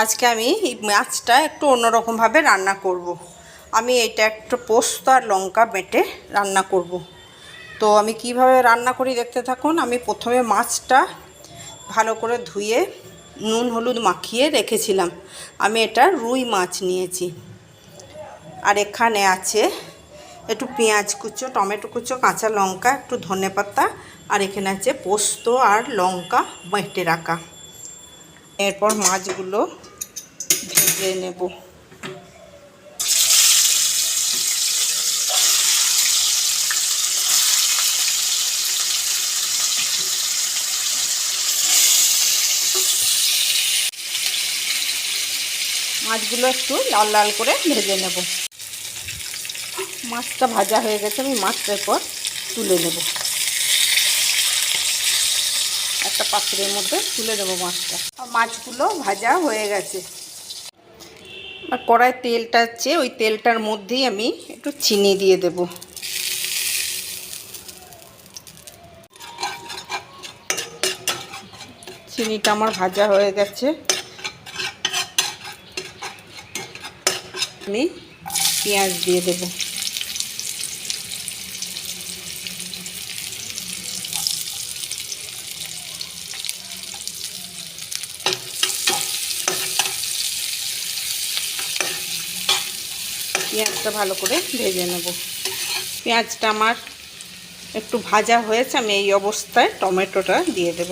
আজকে আমি এই মাছটা একটু অন্যরকমভাবে রান্না করব। আমি এটা একটু পোস্ত আর লঙ্কা বেটে রান্না করব। তো আমি কিভাবে রান্না করি দেখতে থাকুন। আমি প্রথমে মাছটা ভালো করে ধুয়ে নুন হলুদ মাখিয়ে রেখেছিলাম। আমি এটা রুই মাছ নিয়েছি। আর এখানে আছে একটু পেঁয়াজ কুচো, টমেটো কুচো, কাঁচা লঙ্কা, একটু ধনেপাতা, আর এখানে আছে পোস্ত আর লঙ্কা বেটে রাখা। এরপর মাছগুলো ভেজে নেব। মাছগুলো একটু লাল লাল করে ভেজে নেব। মাছটা ভাজা হয়ে গেছে, আমি মাছটা এরপর তুলে নেব। একটা পাত্রের মধ্যে তুলে দেবো মাছটা। মাছগুলো ভাজা হয়ে গেছে। আর কড়ায় তেলটা আছে, ওই তেলটার মধ্যেই আমি একটু চিনি দিয়ে দেব। চিনিটা আমার ভাজা হয়ে গেছে। আমি পেঁয়াজ দিয়ে দেব। পেঁয়াজটা ভালো করে ভেজে নেব। পেঁয়াজটা আমার একটু ভাজা হয়েছে, আমি এই অবস্থায় টমেটোটা দিয়ে দেব।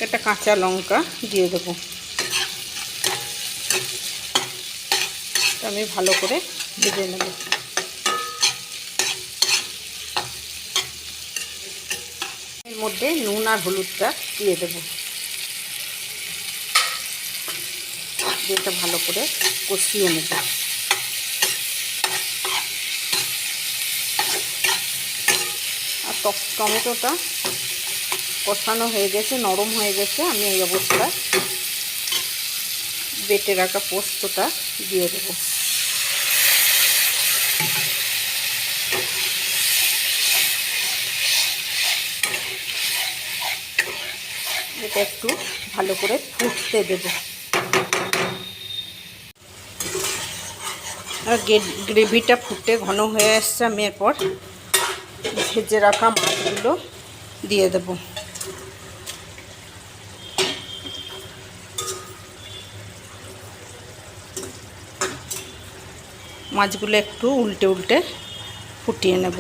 একটা কাঁচা লঙ্কা দিয়ে দেব। আমি ভালো করে ভেজে নেব। এর মধ্যে নুন আর হলুদটা দিয়ে দেব। এটা ভালো করে কষিয়ে নেব। আর টমেটোটা কষানো হয়ে গেছে, নরম হয়ে গেছে। আমি এই অবস্থায় বেটে রাখা পোস্তটা দিয়ে দেব। এটা একটু ভালো করে ফুটতে দেব। আর গ্রেভিটা ফুটে ঘন হয়ে আসছে, আমি এরপর ভেজে রাখা মাছগুলো দিয়ে দেব। মাছগুলো একটু উল্টে উল্টে ফুটিয়ে নেব।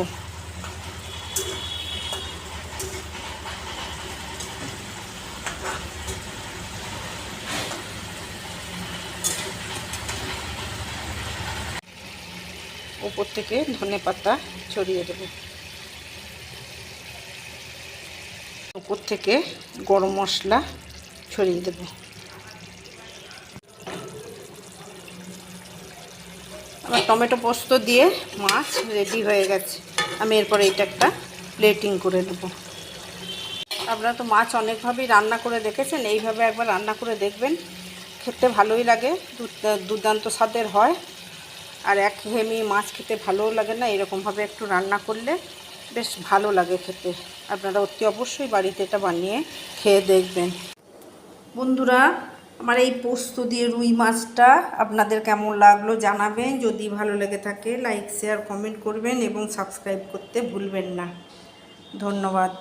উপর থেকে ধনেপাতা ছড়িয়ে দেব। উপর থেকে গরম মশলা ছড়িয়ে দেব। আমার টমেটো পোস্ত দিয়ে মাছ রেডি হয়ে গেছে। আমি এরপরে এটা একটা প্লেটিং করে নেব। আপনারা তো মাছ অনেকভাবেই রান্না করে দেখেছেন, এইভাবে একবার রান্না করে দেখবেন। খেতে ভালোই লাগে, দুর্দান্ত স্বাদের হয়। আর একঘেয়েমি মাছ খেতে ভালোও লাগে না, এরকমভাবে একটু রান্না করলে বেশ ভালো লাগে খেতে। আপনারা অতি অবশ্যই বাড়িতে এটা বানিয়ে খেয়ে দেখবেন। বন্ধুরা, আমার এই পোস্ত দিয়ে রুই মাছটা আপনাদের কেমন লাগলো জানাবেন। যদি ভালো লেগে থাকে লাইক শেয়ার কমেন্ট করবেন এবং সাবস্ক্রাইব করতে ভুলবেন না। ধন্যবাদ।